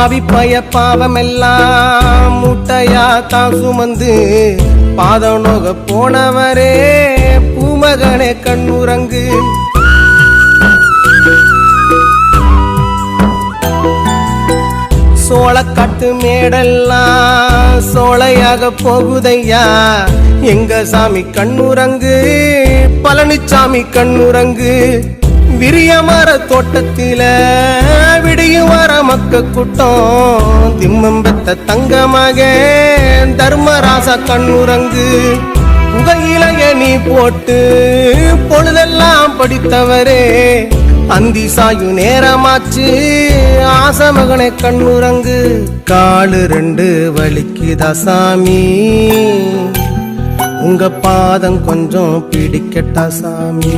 பாவி பய பாவமெல்லாம் முட்டையா தான் சுமந்து பாதநோக போனவரே பூமகனே கண்ணுறங்கு. சோளக்காட்டு மேடெல்லாம் சோலையாக போகுதையா, எங்க சாமி கண்ணுறங்கு, பழனிச்சாமி கண்ணுறங்கு. விரியமர தோட்டத்தில விடியும் வர மக்க கூட்டம், திம்மம் பெத்த தங்கமாக தர்மராசா கண்ணுறங்கு. புகையிலைய நீ போட்டு பொழுதெல்லாம் படித்தவரே, அந்தி சாயு நேரமாச்சு ஆசமகனை கண்ணுறங்கு. காலு ரெண்டு வலிக்குதா சாமி, உங்க பாதம் கொஞ்சம் பிடிக்கட்டா சாமி.